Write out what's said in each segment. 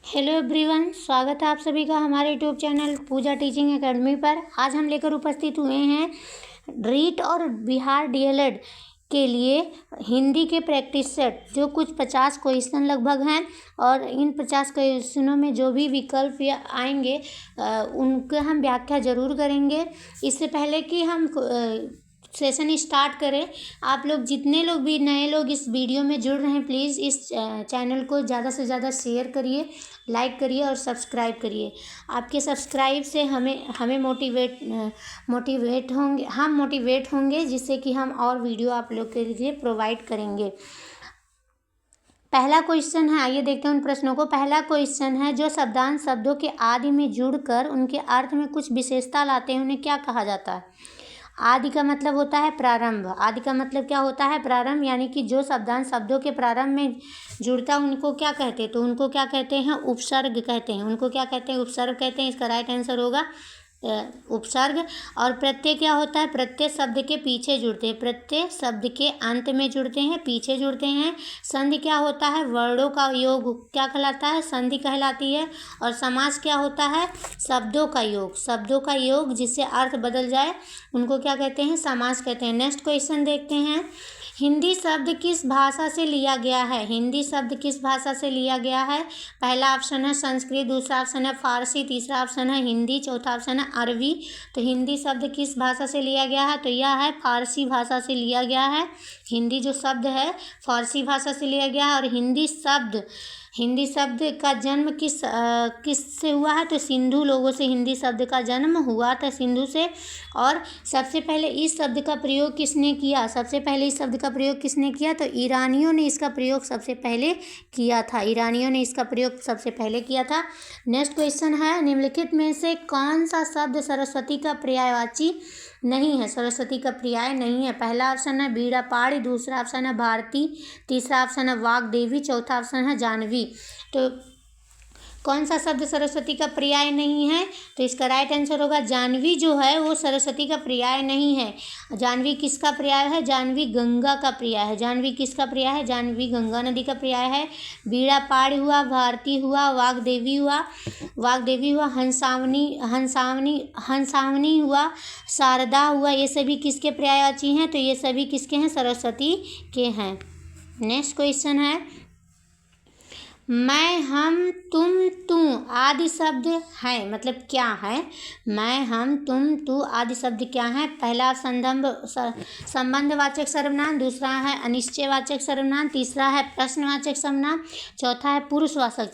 Hello everyone, स्वागत है आप सभी का हमारे यूट्यूब चैनल पूजा टीचिंग एकेडमी पर। आज हम लेकर उपस्थित हुए हैं रीट और बिहार डीएलएड के लिए हिंदी के प्रैक्टिस सेट, जो कुछ 50 क्वेश्चन लगभग हैं। और इन 50 क्वेश्चनों में जो भी विकल्प आएंगे उनके हम व्याख्या ज़रूर करेंगे। इससे पहले कि हम सेशन स्टार्ट करें, आप लोग जितने लोग भी नए लोग इस वीडियो में जुड़ रहे हैं, प्लीज़ इस चैनल को ज़्यादा से ज़्यादा शेयर करिए, लाइक करिए और सब्सक्राइब करिए। आपके सब्सक्राइब से हमें मोटिवेट होंगे, जिससे कि हम और वीडियो आप लोग के लिए प्रोवाइड करेंगे। पहला क्वेश्चन है, आइए देखते हैं उन प्रश्नों को। पहला क्वेश्चन है, जो शब्दांश शब्दों के आदि में जुड़कर उनके अर्थ में कुछ विशेषता लाते हैं, उन्हें क्या कहा जाता है? आदि का मतलब होता है प्रारंभ। आदि का मतलब क्या होता है? प्रारंभ। यानी कि जो शब्दांश शब्दों के प्रारंभ में जुड़ता है उनको क्या कहते हैं? तो उनको क्या कहते हैं? उपसर्ग कहते हैं। उनको क्या कहते हैं? उपसर्ग कहते हैं। इसका राइट आंसर होगा उपसर्ग। और प्रत्यय क्या होता है? प्रत्यय शब्द के पीछे जुड़ते हैं, प्रत्यय शब्द के अंत में जुड़ते हैं, पीछे जुड़ते हैं। संधि क्या होता है? वर्णों का योग क्या कहलाता है? संधि कहलाती है। और समास क्या होता है? शब्दों का योग। शब्दों का योग जिससे अर्थ बदल जाए उनको क्या कहते हैं? समास कहते हैं। नेक्स्ट क्वेश्चन देखते हैं, हिंदी शब्द किस भाषा से लिया गया है? हिंदी शब्द किस भाषा से लिया गया है? पहला ऑप्शन है संस्कृत, दूसरा ऑप्शन है फारसी, तीसरा ऑप्शन है हिंदी, चौथा ऑप्शन है अरबी। तो हिंदी शब्द किस भाषा से लिया गया है? तो यह है फारसी भाषा से लिया गया है। हिंदी जो शब्द है फारसी भाषा से लिया गया है। और हिंदी शब्द का जन्म किस से हुआ है? तो सिंधु लोगों से हिंदी शब्द का जन्म हुआ था, सिंधु से। और सबसे पहले इस शब्द का प्रयोग किसने किया? सबसे पहले इस शब्द का प्रयोग किसने किया? तो ईरानियों ने इसका प्रयोग सबसे पहले किया था। ईरानियों ने इसका प्रयोग सबसे पहले किया था। नेक्स्ट क्वेश्चन है, निम्नलिखित में से कौन सा शब्द सरस्वती का पर्यायवाची नहीं है? सरस्वती का पर्याय नहीं है। पहला ऑप्शन है बीड़ापाड़ी, दूसरा ऑप्शन है भारती, तीसरा ऑप्शन है वाग्देवी, चौथा ऑप्शन है जानवी। तो कौन सा शब्द सरस्वती का पर्याय नहीं है? तो इसका राइट आंसर होगा जानवी जो है वो सरस्वती का पर्याय नहीं है। जानवी किसका पर्याय है? जानवी गंगा का पर्याय है। जानवी किसका पर्याय है? जानवी गंगा नदी का पर्याय है। बीड़ापाड़ी हुआ, भारती हुआ, वाग्देवी हुआ, हंसावनी हुआ, शारदा हुआ। ये सभी किसके पर्यायवाची हैं? तो ये सभी किसके हैं? सरस्वती के हैं। नेक्स्ट क्वेश्चन है, मैं, हम, तुम, तू आदि शब्द है, मतलब क्या है? मैं, हम, तुम, तू आदि शब्द क्या है? पहला संबंधवाचक सर्वनाम, दूसरा है अनिश्चयवाचक सर्वनाम, तीसरा है प्रश्नवाचक सर्वनाम, चौथा है पुरुषवाचक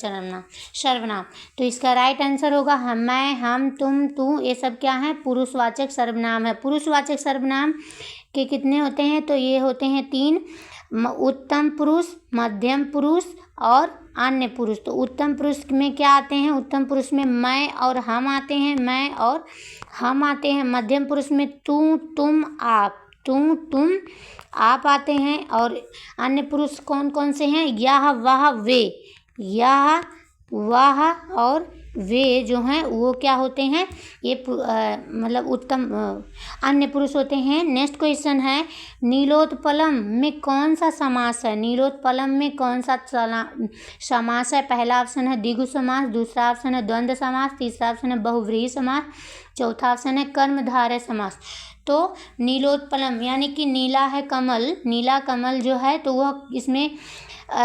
सर्वनाम। तो इसका राइट आंसर होगा मैं, हम, तुम, तू। ये सब क्या है? पुरुषवाचक सर्वनाम है। पुरुषवाचक सर्वनाम के कितने होते हैं? तो ये होते हैं 3, उत्तम पुरुष, मध्यम पुरुष और अन्य पुरुष। तो उत्तम पुरुष में क्या आते हैं? उत्तम पुरुष में मैं और हम आते हैं, मैं और हम आते हैं। मध्यम पुरुष में तू, तुम, आप आते हैं। और अन्य पुरुष कौन कौन से हैं? यह, वह, वे। यह, वह और वे जो हैं वो क्या होते हैं? ये मतलब उत्तम अन्य पुरुष होते हैं। नेक्स्ट क्वेश्चन है, नीलोत्पलम में कौन सा समास है? नीलोत्पलम में कौन सा समास है? पहला ऑप्शन है द्विगु समास, दूसरा ऑप्शन है द्वंद्व समास, तीसरा ऑप्शन है बहुव्रीहि समास, चौथा ऑप्शन है कर्मधारय समास। तो नीलोत्पलम यानी कि नीला है कमल, नीला कमल जो है तो वह इसमें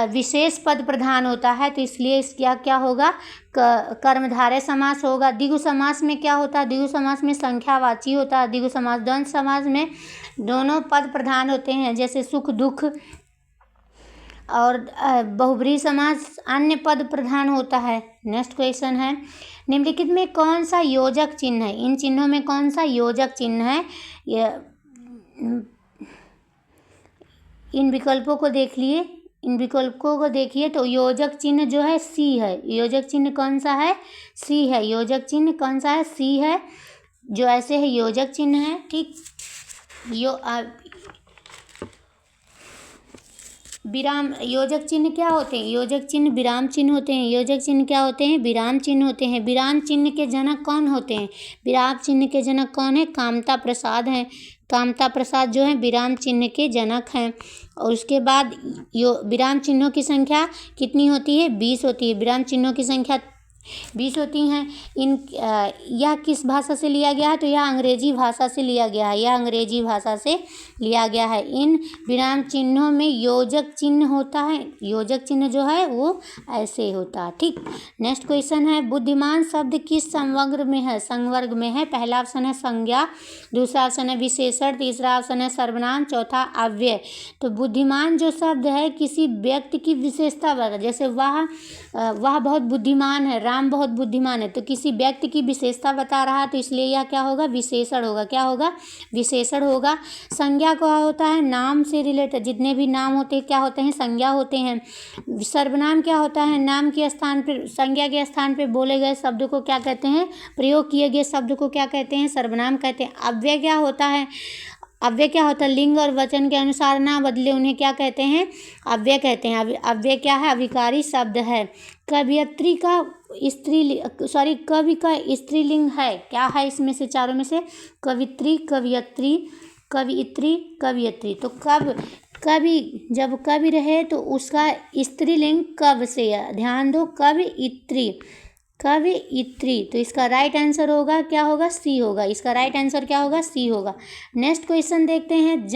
विशेष पद प्रधान होता है, तो इसलिए इसका क्या होगा? कर्मधारय समास होगा। द्विगु समास में क्या होता है? द्विगु समास में संख्यावाची होता है। द्विगु समास, द्वंद्व समास में दोनों पद प्रधान होते हैं, जैसे सुख, दुख। और बहुव्रीहि समास अन्य पद प्रधान होता है। नेक्स्ट क्वेश्चन है, निम्नलिखित में कौन सा योजक चिन्ह है? इन चिन्हों में कौन सा योजक चिन्ह है? इन विकल्पों को देखिए तो योजक चिन्ह जो है सी है। योजक चिन्ह कौन सा है? सी है। योजक चिन्ह कौन सा है? सी है। जो ऐसे है योजक चिन्ह है। ठीक, विराम योजक चिन्ह क्या होते हैं? योजक चिन्ह विराम चिन्ह होते हैं। योजक चिन्ह क्या होते हैं? विराम चिन्ह होते हैं। विराम चिन्ह के जनक कौन होते हैं? विराम चिन्ह के जनक कौन है? कामता प्रसाद हैं। कामता प्रसाद जो हैं विराम चिन्ह के जनक हैं। और उसके बाद विराम चिन्हों की संख्या कितनी होती है? 20 होती है। विराम चिन्हों की संख्या 20 होती हैं। यह किस भाषा से लिया गया है? तो यह अंग्रेजी भाषा से लिया गया है। यह अंग्रेजी भाषा से लिया गया है। इन विराम चिन्हों में योजक चिन्ह होता है। योजक चिन्ह जो है वो ऐसे होता है। ठीक। नेक्स्ट क्वेश्चन है, बुद्धिमान शब्द किस संवर्ग में है? संवर्ग में है। पहला ऑप्शन है संज्ञा, दूसरा ऑप्शन है विशेषण, तीसरा ऑप्शन है सर्वनाम, चौथा अव्यय। तो बुद्धिमान जो शब्द है किसी व्यक्ति की विशेषता बता, जैसे वह बहुत बुद्धिमान है, राम बहुत बुद्धिमान है, तो किसी व्यक्ति की विशेषता बता रहा है, तो इसलिए यह क्या होगा? विशेषण होगा। क्या होगा? विशेषण होगा। संज्ञा क्या होता है? नाम से रिलेटेड जितने भी नाम होते हैं क्या होते हैं? संज्ञा होते हैं। सर्वनाम क्या होता है? नाम के स्थान पर, संज्ञा के स्थान पर बोले गए शब्द को क्या कहते हैं? प्रयोग किए गए शब्द को क्या कहते हैं? सर्वनाम कहते हैं। अव्यय क्या होता है? अव्यय क्या होता है? लिंग और वचन के अनुसार ना बदले उन्हें क्या कहते हैं? अव्यय कहते हैं। अव्यय क्या है? अविकारी शब्द है। कवयित्री का कवि का स्त्रीलिंग है। क्या है इसमें से? चारों में से कवित्री, कवयित्री, कवियित्री, कवयित्री। तो कवि जब कवि रहे तो उसका स्त्रीलिंग कव से है। ध्यान दो, कवयित्री, कवयित्री। तो इसका राइट आंसर होगा क्या होगा? सी होगा। इसका राइट आंसर क्या होगा? सी होगा। नेक्स्ट क्वेश्चन देखते हैं,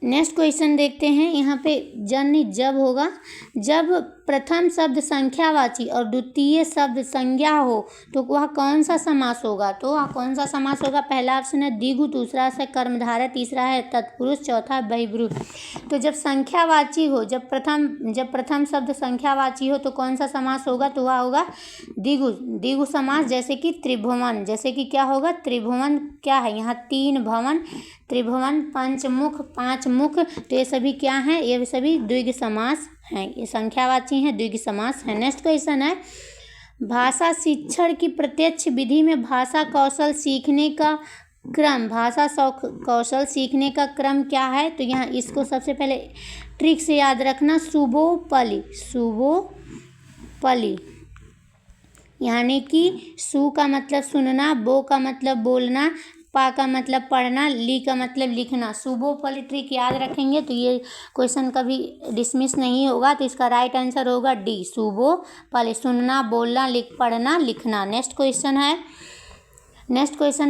नेक्स्ट क्वेश्चन देखते हैं। यहाँ पे जन जब होगा, जब प्रथम शब्द संख्यावाची और द्वितीय शब्द संज्ञा हो तो वह कौन सा समास होगा? तो वह कौन सा समास होगा? पहला ऑप्शन है द्विगु, दूसरा है कर्मधारय, तीसरा है तत्पुरुष, चौथा बहिर्भूत। तो जब संख्यावाची हो, जब प्रथम शब्द संख्यावाची हो तो कौन सा समास होगा? तो वह होगा द्विगु समास। जैसे कि त्रिभुवन, जैसे कि क्या होगा? त्रिभुवन क्या है? यहाँ 3 भवन, त्रिभुवन, पंचमुख, 5 मुख। तो ये सभी क्या हैं? ये सभी द्विगु समास हैं। ये संख्यावाची हैं, द्विगु समास है। नेक्स्ट क्वेश्चन है, भाषा शिक्षण की प्रत्यक्ष विधि में भाषा कौशल सीखने का क्रम, कौशल सीखने का क्रम क्या है? तो यहाँ इसको सबसे पहले ट्रिक से याद रखना, शुभोपली, शुभोपली, यानी कि सु का मतलब सुनना, बो का मतलब बोलना, पा का मतलब पढ़ना, ली का मतलब लिखना। शुभोपली ट्रिक याद रखेंगे तो ये क्वेश्चन कभी डिसमिस नहीं होगा। तो इसका राइट आंसर होगा डी, शुभोपली, सुनना, बोलना, पढ़ना, लिखना। नेक्स्ट क्वेश्चन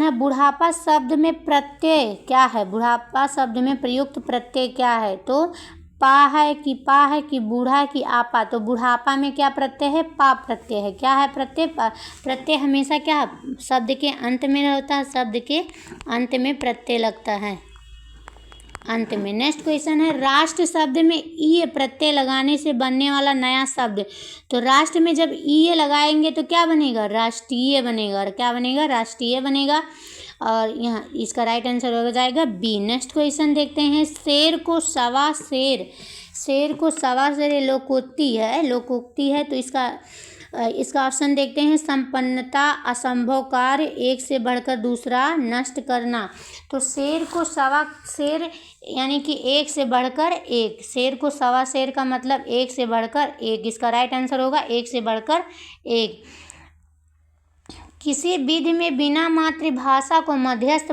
है, बुढ़ापा शब्द में प्रत्यय क्या है? बुढ़ापा शब्द में प्रयुक्त प्रत्यय क्या है? तो पा है कि बूढ़ा है कि आपा। तो बुढ़ापा में क्या प्रत्यय है? पा प्रत्यय है। क्या है प्रत्यय? प्रत्यय हमेशा क्या है? शब्द के अंत में होता है। शब्द के अंत में प्रत्यय लगता है, अंत में। नेक्स्ट क्वेश्चन है, राष्ट्र शब्द में ई प्रत्यय लगाने से बनने वाला नया शब्द। तो राष्ट्र में जब ई लगाएंगे तो क्या बनेगा? राष्ट्रीय बनेगा। और क्या बनेगा? राष्ट्रीय बनेगा। और यहाँ इसका राइट आंसर हो जाएगा बी। नेक्स्ट क्वेश्चन देखते हैं, शेर को सवा शेर, शेर को सवा शेर ये लोकोक्ति है। तो इसका ऑप्शन देखते हैं, संपन्नता, असंभव कार्य, एक से बढ़कर दूसरा, नष्ट करना। तो शेर को सवा शेर यानी कि एक से बढ़कर एक, शेर को सवा शेर का मतलब एक से बढ़कर एक। इसका राइट आंसर होगा एक से बढ़कर एक। किसी विधि में बिना मातृभाषा को मध्यस्थ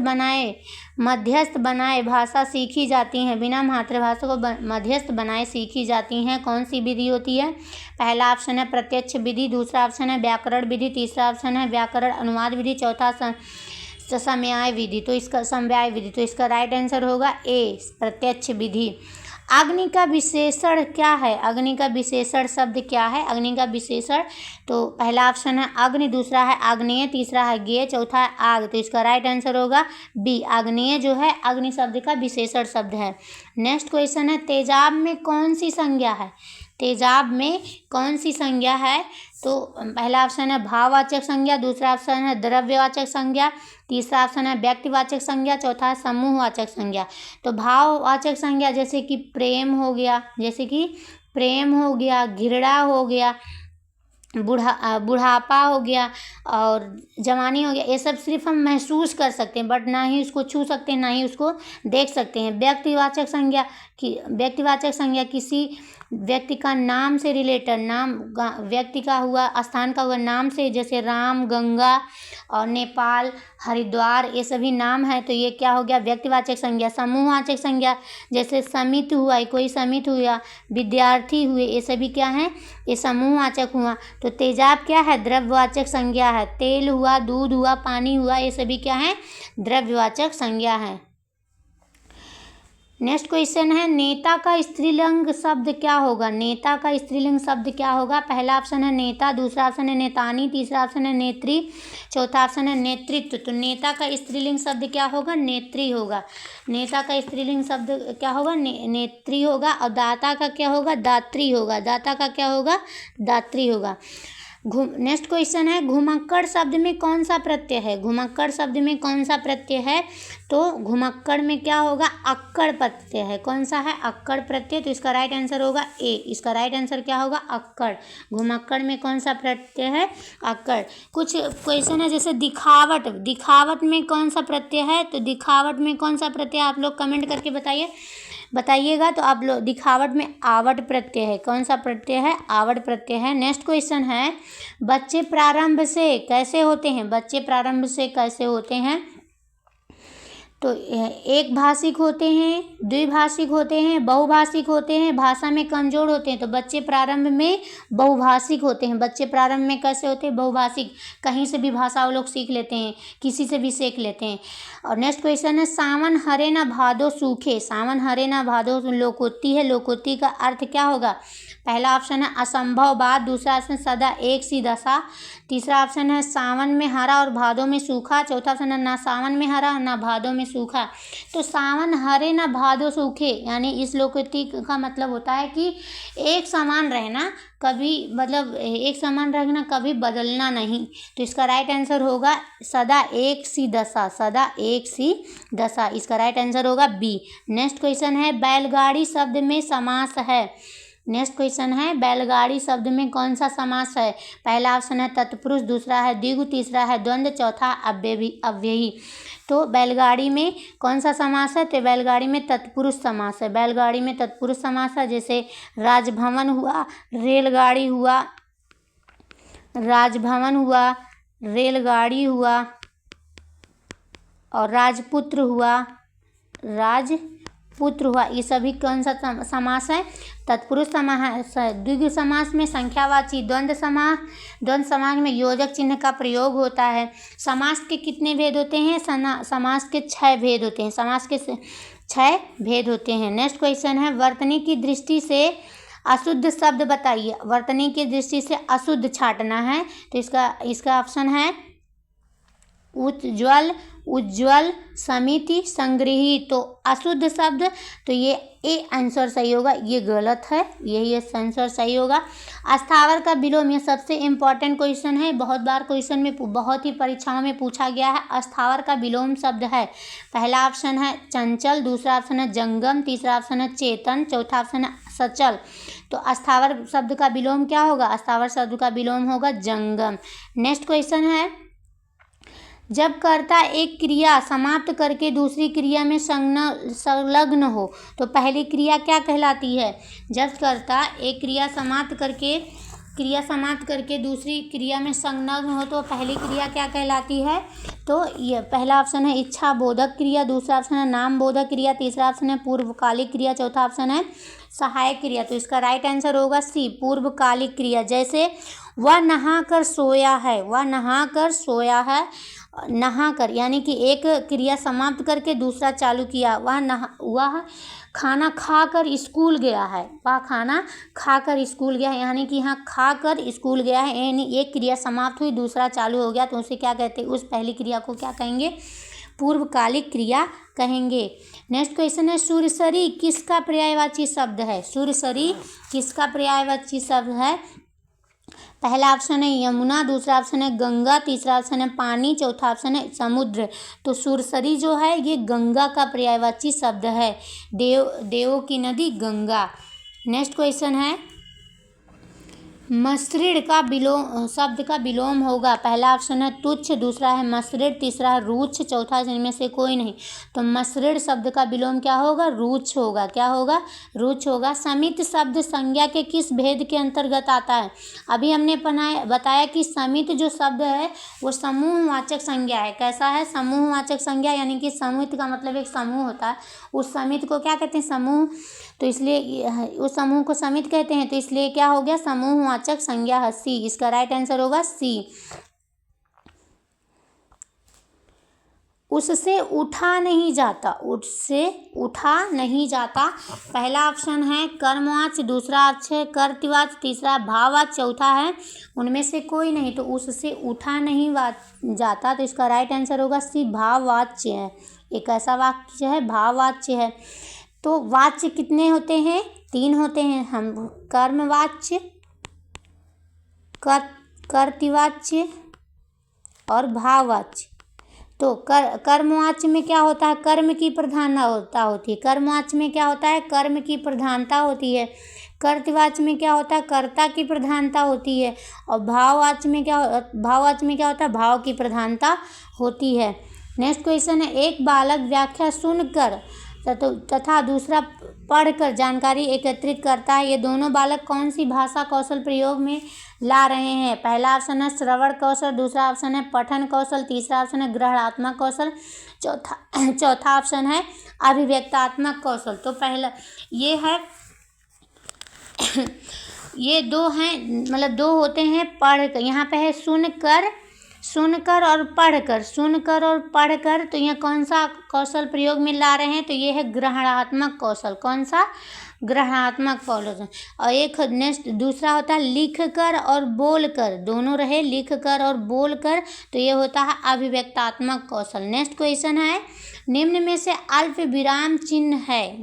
बनाए भाषा सीखी जाती है। बिना मातृभाषा को मध्यस्थ बनाए सीखी जाती हैं। कौन सी विधि होती है? पहला ऑप्शन है प्रत्यक्ष विधि, दूसरा ऑप्शन है व्याकरण विधि, तीसरा ऑप्शन है व्याकरण अनुवाद विधि, चौथा समवाय विधि। तो इसका राइट आंसर होगा ए, प्रत्यक्ष विधि। अग्नि का विशेषण क्या है? अग्नि का विशेषण शब्द क्या है? अग्नि का विशेषण, तो पहला ऑप्शन है अग्नि, दूसरा है आग्नेय, तीसरा है गेय, चौथा है आग। तो इसका राइट आंसर होगा बी, आग्नेय जो है अग्नि शब्द का विशेषण शब्द है। नेक्स्ट क्वेश्चन है, तेजाब में कौन सी संज्ञा है? तेजाब में कौन सी संज्ञा है? तो पहला ऑप्शन है भाववाचक संज्ञा, दूसरा ऑप्शन है द्रव्यवाचक संज्ञा, तीसरा ऑप्शन है व्यक्तिवाचक संज्ञा, चौथा है समूहवाचक संज्ञा। तो भाववाचक संज्ञा जैसे कि प्रेम हो गया, घृणा हो गया, बुढ़ापा हो गया और जवानी हो गया, ये सब सिर्फ हम महसूस कर सकते हैं, बट ना ही उसको छू सकते हैं, ना ही उसको देख सकते हैं। व्यक्तिवाचक संज्ञा किसी व्यक्ति का नाम से रिलेटेड, नाम व्यक्ति का हुआ, स्थान का हुआ नाम से, जैसे राम, गंगा और नेपाल, हरिद्वार, ये सभी नाम है तो ये क्या हो गया, व्यक्तिवाचक संज्ञा। समूहवाचक संज्ञा, जैसे समिति हुआ, कोई समिति हुआ, विद्यार्थी हुए, ये सभी क्या है, ये समूहवाचक हुआ। तो तेजाब क्या है, द्रव्यवाचक संज्ञा है। तेल हुआ, दूध हुआ, पानी हुआ, ये सभी क्या है, द्रव्यवाचक संज्ञा है। नेक्स्ट क्वेश्चन है, नेता का स्त्रीलिंग शब्द क्या होगा। नेता का स्त्रीलिंग शब्द क्या होगा। पहला ऑप्शन है नेता, दूसरा ऑप्शन है नेतानी, तीसरा ऑप्शन है नेत्री, चौथा ऑप्शन है नेतृत्व। तो नेता का स्त्रीलिंग शब्द क्या होगा, नेत्री होगा। नेता का स्त्रीलिंग शब्द क्या होगा, नेत्री होगा। और दाता का क्या होगा, दात्री होगा। दाता का क्या होगा, दात्री होगा। नेक्स्ट क्वेश्चन है, घुमक्कड़ शब्द में कौन सा प्रत्यय है। घुमक्कड़ शब्द में कौन सा प्रत्यय है, तो घुमक्कड़ में क्या होगा, अक्कड़ प्रत्यय है। कौन सा है, अक्कड़ प्रत्यय। तो इसका राइट आंसर होगा ए। इसका राइट आंसर क्या होगा, अक्कड़। घुमक्कड़ में कौन सा प्रत्यय है, अक्कड़। कुछ क्वेश्चन है जैसे दिखावट, दिखावट में कौन सा प्रत्यय है, तो दिखावट में कौन सा प्रत्यय, आप लोग कमेंट करके बताइएगा। तो आप लोग, दिखावट में आवट प्रत्यय है। कौन सा प्रत्यय है, आवट प्रत्यय है। नेक्स्ट क्वेश्चन है, बच्चे प्रारंभ से कैसे होते हैं। बच्चे प्रारंभ से कैसे होते हैं, तो एक भाषिक होते हैं, द्विभाषिक होते हैं, बहुभाषिक होते हैं, भाषा में कमजोर होते हैं। तो बच्चे प्रारंभ में बहुभाषिक होते हैं। बच्चे प्रारंभ में कैसे होते हैं, बहुभाषिक। कहीं से भी भाषा वो लोग सीख लेते हैं, किसी से भी सीख लेते हैं। और नेक्स्ट क्वेश्चन है, सावन हरे न भादो सूखे। सावन हरे न भादो लोकोक्ति है। लोकोक्ति का अर्थ क्या होगा। पहला ऑप्शन है असंभव बात, दूसरा ऑप्शन सदा एक सी दशा, तीसरा ऑप्शन है सावन में हरा और भादों में सूखा, चौथा ऑप्शन है ना सावन में हरा ना भादों में सूखा। तो सावन हरे ना भादो सूखे, यानी इस लोकोक्ति का मतलब होता है कि एक समान रहना, कभी मतलब एक समान रहना, कभी बदलना नहीं। तो इसका राइट आंसर होगा सदा एक सी दशा। सदा एक सी दशा, इसका राइट आंसर होगा बी। नेक्स्ट क्वेश्चन है, बैलगाड़ी शब्द में समास है। नेक्स्ट क्वेश्चन है, बैलगाड़ी शब्द में कौन सा समास है। पहला ऑप्शन है तत्पुरुष, दूसरा है द्विगु, तीसरा है द्वंद्व, चौथा अव्ययी। तो बैलगाड़ी में कौन सा समास है, तो बैलगाड़ी में तत्पुरुष समास है। बैलगाड़ी में तत्पुरुष समास है। जैसे राजभवन हुआ, रेलगाड़ी हुआ, राजभवन हुआ, रेलगाड़ी हुआ और राजपुत्र हुआ, राजपुत्र हुआ। ये सभी कौन सा समास है, तत्पुरुष समास है। द्विगु समास में संख्यावाची, द्वंद्व समास में योजक चिन्ह का प्रयोग होता है। समास के कितने भेद होते हैं, समास के 6 भेद होते हैं। समास के 6 भेद होते हैं। नेक्स्ट क्वेश्चन है, वर्तनी की दृष्टि से अशुद्ध शब्द बताइए। वर्तनी की दृष्टि से अशुद्ध छांटना है, तो इसका ऑप्शन है उज्ज्वल, उज्ज्वल, समिति, संग्रही। तो अशुद्ध शब्द, तो ये ए आंसर सही होगा, ये गलत है, यही आंसर सही होगा। अस्थावर का विलोम, ये सबसे इम्पॉर्टेंट क्वेश्चन है, बहुत बार क्वेश्चन में, बहुत ही परीक्षाओं में पूछा गया है। अस्थावर का विलोम शब्द है। पहला ऑप्शन है चंचल, दूसरा ऑप्शन है जंगम, तीसरा ऑप्शन है चेतन, चौथा ऑप्शन है सचल। तो अस्थावर शब्द का विलोम क्या होगा, अस्थावर शब्द का विलोम होगा जंगम। नेक्स्ट क्वेश्चन है, जब कर्ता एक क्रिया समाप्त करके दूसरी क्रिया में संलग्न हो तो पहली क्रिया क्या कहलाती है। जब कर्ता एक क्रिया समाप्त करके दूसरी क्रिया में संलग्न हो तो पहली क्रिया क्या कहलाती है। तो ये पहला ऑप्शन है इच्छा बोधक क्रिया, दूसरा ऑप्शन है नाम बोधक क्रिया, तीसरा ऑप्शन है पूर्वकालिक क्रिया, चौथा ऑप्शन है सहायक क्रिया। तो इसका राइट आंसर होगा सी, पूर्वकालिक क्रिया। जैसे वह नहाकर सोया है, वह नहाकर सोया है, नहाकर यानी कि एक क्रिया समाप्त करके दूसरा चालू किया। वह खाना खाकर स्कूल गया है, वह खाना खाकर स्कूल गया है, यानी कि यहाँ खाकर स्कूल गया है, यानी एक क्रिया समाप्त हुई दूसरा चालू हो गया, तो उसे क्या कहते हैं, उस पहली क्रिया को क्या कहेंगे, पूर्वकालिक क्रिया कहेंगे। नेक्स्ट क्वेश्चन है, सुरसरी किसका पर्यायवाची शब्द है। सुरसरी किसका पर्यायवाची शब्द है। पहला ऑप्शन है यमुना, दूसरा ऑप्शन है गंगा, तीसरा ऑप्शन है पानी, चौथा ऑप्शन है समुद्र। तो सुरसरी जो है ये गंगा का पर्यायवाची शब्द है। देवों की नदी गंगा। नेक्स्ट क्वेश्चन है, मसृण का विलोम शब्द का विलोम होगा। पहला ऑप्शन है तुच्छ, दूसरा है मसृण, तीसरा है रुच्छ, चौथा इनमें से कोई नहीं। तो मसृण शब्द का विलोम क्या होगा? रुच्छ होगा। क्या होगा? रुच्छ होगा। समित शब्द संज्ञा के किस भेद के अंतर्गत आता है? अभी हमने बताया कि समित जो शब्द है वो समूहवाचक संज्ञा है। कैसा है? समूहवाचक संज्ञा, यानी कि समित का मतलब एक समूह होता है, उस समित को क्या कहते हैं? समूह। तो इसलिए उस समूह को समित कहते हैं, तो इसलिए क्या हो गया? समूहवाचक संज्ञा है सी। इसका राइट आंसर होगा सी। उससे उठा नहीं जाता, उससे उठा नहीं जाता। पहला ऑप्शन है कर्मवाच्य, दूसरा ऑप्शन है कर्तृवाच्य, तीसरा भाववाच्य, चौथा है उनमें से कोई नहीं। तो उससे उठा नहीं जाता, तो इसका राइट आंसर होगा सी, भाववाच्य है। एक ऐसा वाक्य है भाववाच्य है। तो वाच्य कितने होते हैं? 3 होते हैं। हम कर्मवाच्य, कर्तृवाच्य और भाववाच्य। तो कर्मवाच्य में क्या होता है? कर्म की प्रधानता होती है। कर्मवाच्य में क्या होता है? कर्म की प्रधानता होती है। कर्तृवाच्य में क्या होता है? कर्ता की प्रधानता होती है। और भाववाच्य में क्या होता है? भाव की प्रधानता होती है। नेक्स्ट क्वेश्चन है, एक बालक व्याख्या सुनकर तथा दूसरा पढ़कर जानकारी एकत्रित करता है। ये दोनों बालक कौन सी भाषा कौशल प्रयोग में ला रहे हैं? पहला ऑप्शन है श्रवण कौशल, दूसरा ऑप्शन है पठन कौशल, तीसरा ऑप्शन है ग्रहणात्मक कौशल, चौथा ऑप्शन है अभिव्यक्तात्मक कौशल। तो पहला ये है ये 2 हैं, मतलब 2 होते हैं पढ़कर। यहाँ पे है सुनकर और पढ़कर। तो ये कौन सा कौशल प्रयोग में ला रहे हैं? तो ये है ग्रहणात्मक कौशल। कौन सा? ग्रहणात्मक कौशल। और एक नेक्स्ट दूसरा होता है लिख कर और बोल कर, दोनों रहे लिख कर और बोल कर, तो ये होता है अभिव्यक्तात्मक कौशल। नेक्स्ट क्वेश्चन है, निम्न में से अल्प विराम चिन्ह है।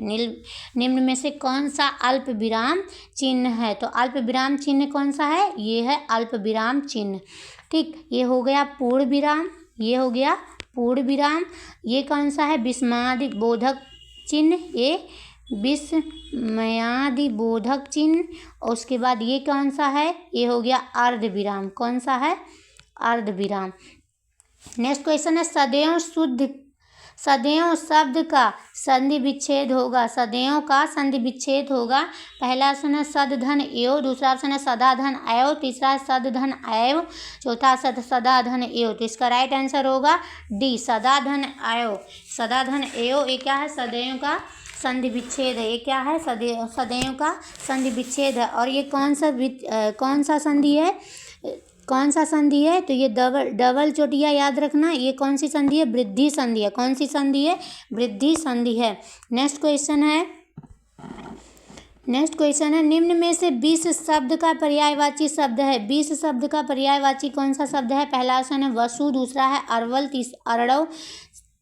निम्न में से कौन सा अल्प विराम चिन्ह है? तो अल्प विराम चिन्ह कौन सा है? ये है अल्प विराम चिन्ह। ठीक, ये हो गया पूर्ण विराम, ये हो गया पूर्ण विराम। ये कौन सा है? विस्मयादि बोधक चिन्ह, ये विस्मयादि बोधक चिन्ह। और उसके बाद ये कौन सा है? ये हो गया अर्ध विराम। कौन सा है? अर्ध विराम। नेक्स्ट क्वेश्चन है, सदैव शब्द का संधि विच्छेद होगा। सदैव का संधि विच्छेद होगा। पहला ऑप्शन है सद धन एव, दूसरा ऑप्शन है सदा धन एव, तीसरा है सद धन एव, चौथा सदा धन एव। तो इसका राइट आंसर होगा डी, सदा धन एव। सदा धन एव ये क्या है? सदैव का संधि विच्छेद है। ये क्या है? सदैव का संधि विच्छेद है। और ये कौन सा संधि है? कौन सा संधि है? तो ये डबल चोटिया याद रखना। ये कौन सी संधि है? वृद्धि संधि है। कौन सी संधि है? वृद्धि संधि है। नेक्स्ट क्वेश्चन है, निम्न में से 20 शब्द का पर्यायवाची शब्द है। 20 शब्द का पर्यायवाची कौन सा शब्द है? पहला ऑप्शन है वसु, दूसरा है अरवल, अरड़व,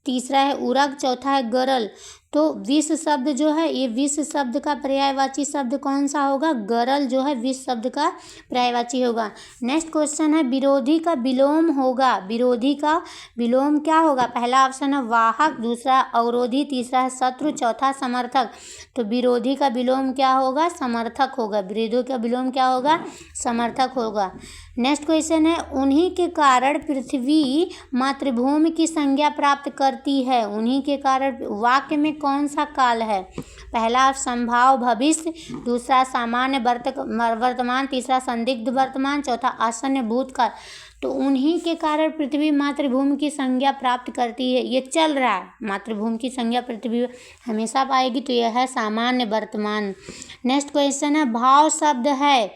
तीसरा है उरग, चौथा है गरल। तो 20 शब्द जो है, ये 20 शब्द का पर्यायवाची शब्द कौन सा होगा? गरल जो है 20 शब्द का पर्यायवाची होगा। नेक्स्ट क्वेश्चन है, विरोधी का विलोम होगा। विरोधी का विलोम क्या होगा? पहला ऑप्शन है वाहक, दूसरा अवरोधी, तीसरा है शत्रु, चौथा समर्थक। तो विरोधी का विलोम क्या होगा? समर्थक होगा। विरोधी का विलोम क्या होगा? समर्थक होगा। नेक्स्ट क्वेश्चन है, उन्हीं के कारण पृथ्वी मातृभूमि की संज्ञा प्राप्त करती है। उन्हीं के कारण वाक्य में कौन सा काल है? पहला संभाव भविष्य, दूसरा सामान्य वर्तमान, तीसरा संदिग्ध वर्तमान, चौथा आसन्न भूतकाल। तो उन्हीं के कारण पृथ्वी मातृभूमि की संज्ञा प्राप्त करती है। ये चल रहा है, मातृभूमि की संज्ञा पृथ्वी हमेशा पाएगी, तो यह है सामान्य वर्तमान। नेक्स्ट क्वेश्चन है, भाव शब्द है।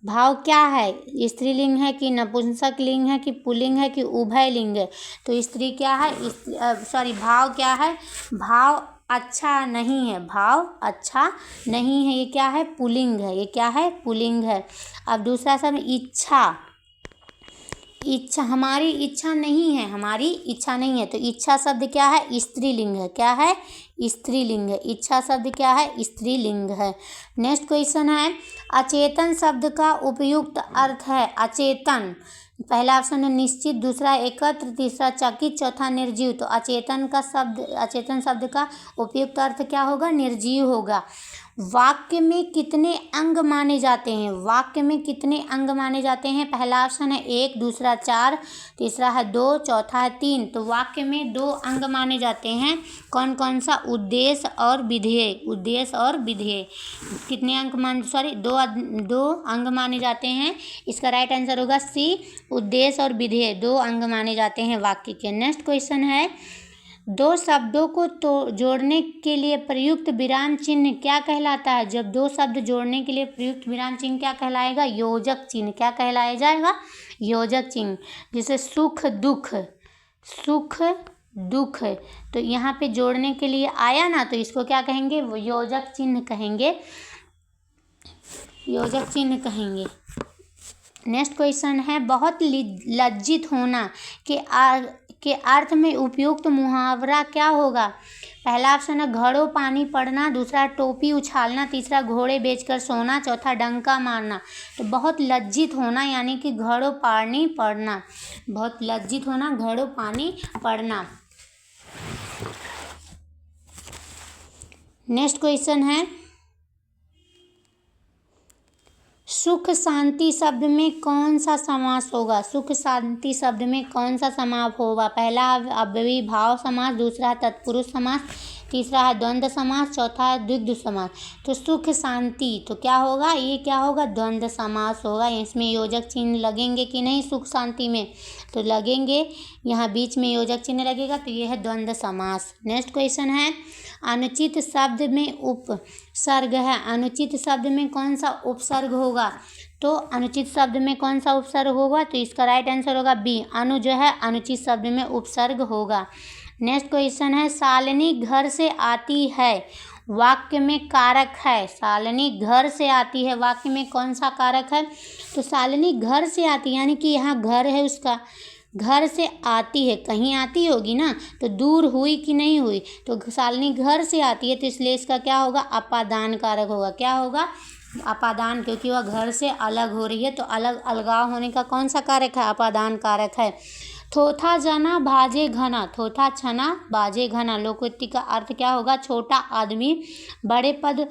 भाव क्या है? स्त्रीलिंग है कि नपुंसक लिंग है कि पुल्लिंग है कि उभय लिंग है? तो स्त्री क्या है? भाव क्या है? भाव अच्छा नहीं है। भाव अच्छा नहीं है, ये क्या है? पुल्लिंग है। ये क्या है? पुल्लिंग है। अब दूसरा शब्द इच्छा, हमारी इच्छा नहीं है, हमारी इच्छा नहीं है। तो इच्छा शब्द क्या है? स्त्रीलिंग है। क्या है? स्त्रीलिंग है। इच्छा शब्द क्या है? स्त्रीलिंग है। नेक्स्ट क्वेश्चन है, अचेतन शब्द का उपयुक्त अर्थ है। अचेतन, पहला ऑप्शन है निश्चित, दूसरा एकत्र, तीसरा चकित, चौथा निर्जीव। तो अचेतन शब्द का उपयुक्त अर्थ क्या होगा? निर्जीव होगा। वाक्य में कितने अंग माने जाते हैं? वाक्य में कितने अंग माने जाते हैं? पहला ऑप्शन है 1, दूसरा 4, तीसरा है 2, चौथा है 3। तो वाक्य में 2 अंग माने जाते हैं। कौन कौन सा? उद्देश्य और विधेय। उद्देश्य और विधेय कितने अंग दो अंग माने जाते हैं। इसका राइट आंसर होगा सी, उद्देश्य और विधेय 2 अंग माने जाते हैं वाक्य के। नेक्स्ट क्वेश्चन है, 2 शब्दों को तो जोड़ने के लिए प्रयुक्त विराम चिन्ह क्या कहलाता है? जब 2 शब्द जोड़ने के लिए प्रयुक्त विराम चिन्ह क्या कहलाएगा? योजक चिन्ह। क्या कहलाया जाएगा? योजक चिन्ह। जैसे सुख दुख, सुख दुख, तो यहाँ पे जोड़ने के लिए आया ना, तो इसको क्या कहेंगे? वो योजक चिन्ह कहेंगे, योजक चिन्ह कहेंगे। नेक्स्ट क्वेश्चन है, बहुत लज्जित होना के अर्थ में उपयुक्त मुहावरा क्या होगा? पहला ऑप्शन है घड़ों पानी पड़ना, दूसरा टोपी उछालना, तीसरा घोड़े बेचकर सोना, चौथा डंका मारना। तो बहुत लज्जित होना यानी कि घड़ों पानी पड़ना। बहुत लज्जित होना, घड़ों पानी पड़ना। नेक्स्ट क्वेश्चन है, सुख शांति शब्द में कौन सा समास होगा? सुख शांति शब्द में कौन सा समास होगा? पहला अव्ययीभाव समास, दूसरा है तत्पुरुष समास, तीसरा है द्वंद्व समास, चौथा है द्विगु समास। तो सुख शांति तो क्या होगा? ये क्या होगा? द्वंद्व समास होगा। इसमें योजक चिन्ह लगेंगे कि नहीं? सुख शांति में तो लगेंगे, यहाँ बीच में योजक चिन्ह लगेगा, तो ये है द्वंद्व समास। नेक्स्ट क्वेश्चन है, अनुचित शब्द में उपसर्ग है। अनुचित शब्द में कौन सा उपसर्ग होगा? तो अनुचित शब्द में कौन सा उपसर्ग होगा? तो इसका राइट आंसर होगा बी, अनु जो है अनुचित शब्द में उपसर्ग होगा। नेक्स्ट क्वेश्चन है, शालिनी घर से आती है वाक्य में कारक है। शालिनी घर से आती है वाक्य में कौन सा कारक है? तो शालिनी घर से आती यानी कि यहाँ घर है उसका, घर से आती है, कहीं आती होगी ना, तो दूर हुई कि नहीं हुई? तो शालिनी घर से आती है, तो इसलिए इसका क्या होगा? अपादान कारक होगा। क्या होगा? अपादान, क्योंकि वह घर से अलग हो रही है, तो अलगाव होने का कौन सा कारक है? अपादान कारक है। थोथा जना भाजे घना, थोथा छना बाजे घना, लोकोक्ति का अर्थ क्या होगा? छोटा आदमी बड़े पद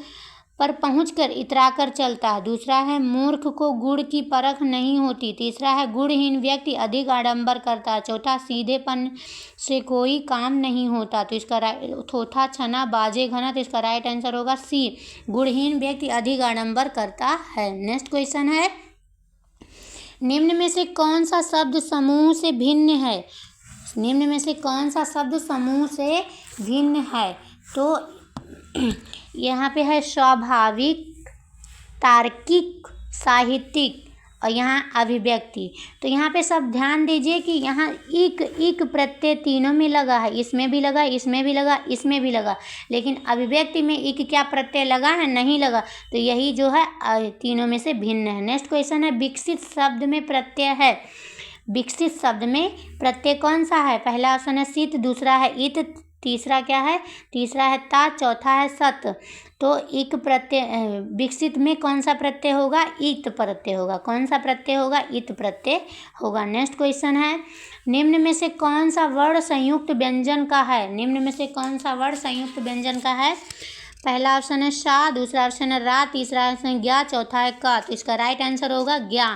पर पहुंचकर इतराकर चलता है। दूसरा है मूर्ख को गुड़ की परख नहीं होती। तीसरा है गुणहीन व्यक्ति अधिक आडंबर करता है। चौथा सीधेपन से कोई काम नहीं होता। तो इसका थोथा छना बाजे घना, तो इसका राइट आंसर होगा सी, गुणहीन व्यक्ति अधिक आडंबर करता है। नेक्स्ट क्वेश्चन है, निम्न में से कौन सा शब्द समूह से भिन्न है? निम्न में से कौन सा शब्द समूह से भिन्न है? तो यहाँ पे है स्वाभाविक, तार्किक, साहित्यिक और यहाँ अभिव्यक्ति। तो यहाँ पे सब ध्यान दीजिए कि यहाँ इक प्रत्यय तीनों में लगा है, इसमें भी लगा, इसमें भी लगा, इसमें भी लगा, लेकिन अभिव्यक्ति में इक क्या प्रत्यय लगा है? नहीं लगा। तो यही जो है तीनों में से भिन्न है। नेक्स्ट क्वेश्चन है, विकसित शब्द में प्रत्यय है। विकसित शब्द में प्रत्यय कौन सा है? पहला ऑप्शन है सित, दूसरा है इत, तीसरा क्या है? तीसरा है ता, चौथा है सत। तो इक प्रत्यय, विकसित में कौन सा प्रत्यय होगा? इत प्रत्यय होगा। कौन सा प्रत्यय होगा? इत प्रत्यय होगा। नेक्स्ट क्वेश्चन है, निम्न में से कौन सा वर्ण संयुक्त व्यंजन का है? निम्न में से कौन सा वर्ण संयुक्त व्यंजन का है? पहला ऑप्शन है शा, दूसरा ऑप्शन है रा, तीसरा ऑप्शन है ज्ञा, चौथा है का। तो इसका राइट आंसर होगा ज्ञा।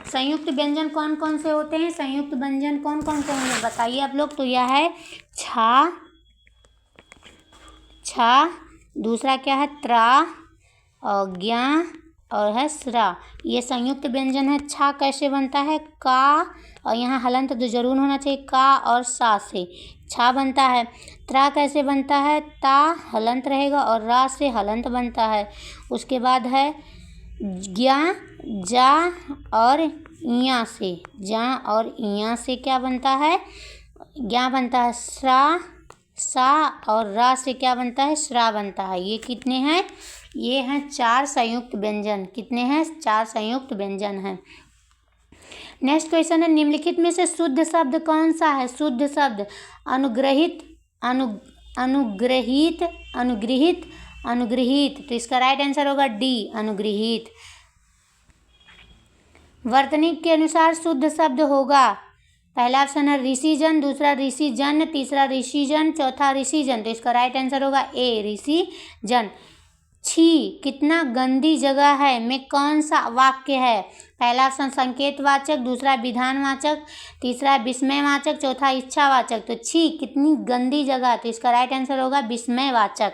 संयुक्त व्यंजन कौन कौन से होते हैं? संयुक्त व्यंजन कौन कौन से होंगे बताइए आप लोग। तो यह है छा, छा, दूसरा क्या है त्रा और ज्ञा और है स्रा। ये संयुक्त व्यंजन है। छा कैसे बनता है? का, और यहाँ हलंत तो जरूर होना चाहिए, का और सा से छा बनता है। त्रा कैसे बनता है? ता हलंत रहेगा और रा से हलंत बनता है। उसके बाद है ज्ञा, जा और इया से, जा और इया से क्या बनता है? ज्ञा बनता है। स्रा, सा और रा से क्या बनता है? श्रा बनता है। ये कितने हैं? ये हैं 4 संयुक्त व्यंजन। कितने हैं? 4 संयुक्त व्यंजन हैं। नेक्स्ट क्वेश्चन है, निम्नलिखित में से शुद्ध शब्द कौन सा है? शुद्ध शब्द अनुग्रहित, अनुग्रहित, अनुगृहित, अनुगृहित। तो इसका राइट आंसर होगा डी, अनुगृहित। वर्तनी के अनुसार शुद्ध शब्द होगा। पहला ऑप्शन है ऋषिजन, दूसरा ऋषिजन, तीसरा ऋषिजन, चौथा ऋषिजन। तो इसका राइट आंसर होगा ए, ऋषिजन। छी कितना गंदी जगह है में कौन सा वाक्य है? पहला ऑप्शन संकेतवाचक, दूसरा विधानवाचक, तीसरा विस्मयवाचक, चौथा इच्छावाचक। तो छी कितनी गंदी जगह, तो इसका राइट आंसर होगा विस्मयवाचक।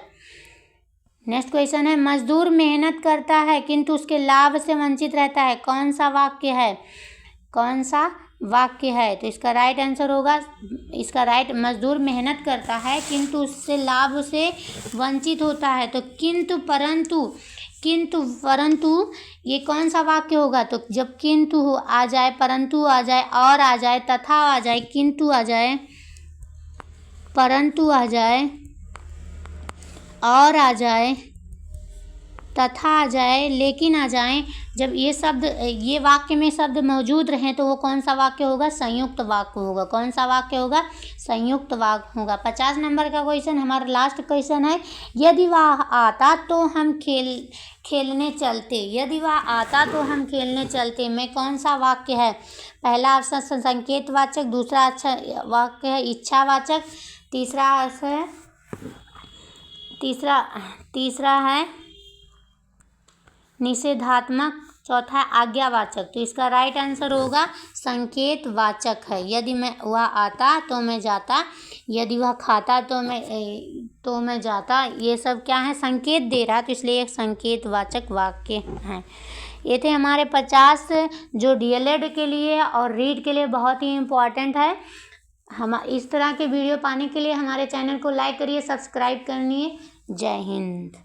नेक्स्ट क्वेश्चन है, मजदूर मेहनत करता है किंतु उसके लाभ से वंचित रहता है, कौन सा वाक्य है? कौन सा वाक्य है? तो इसका राइट आंसर होगा, इसका राइट, मजदूर मेहनत करता है किंतु उससे लाभ से वंचित होता है। तो किंतु परंतु ये कौन सा वाक्य होगा? तो जब किंतु आ जाए, परंतु आ जाए, और आ जाए, तथा आ जाए, किंतु आ जाए, परंतु आ जाए, और आ जाए, तथा आ जाए, लेकिन आ जाए, जब ये शब्द, ये वाक्य में शब्द मौजूद रहें तो वो कौन सा वाक्य होगा? संयुक्त वाक्य होगा। कौन सा वाक्य होगा? संयुक्त वाक्य होगा। 50 नंबर का क्वेश्चन, हमारा लास्ट क्वेश्चन है, यदि वह आता तो हम खेलने चलते। यदि वह आता तो हम खेलने चलते में कौन सा वाक्य है? पहला ऑप्शन संकेतवाचक, दूसरा वाक्य है इच्छावाचक, तीसरा है निषेधात्मक, चौथा आज्ञावाचक। तो इसका राइट आंसर होगा संकेतवाचक है। यदि वह आता तो मैं जाता, यदि वह खाता तो मैं जाता, ये सब क्या है? संकेत दे रहा, तो इसलिए एक संकेतवाचक वाक्य है। ये थे हमारे 50 जो डीएलएड के लिए और रीड के लिए बहुत ही इम्पोर्टेंट है। हम इस तरह के वीडियो पाने के लिए हमारे चैनल को लाइक करिए, सब्सक्राइब करिए। जय हिंद।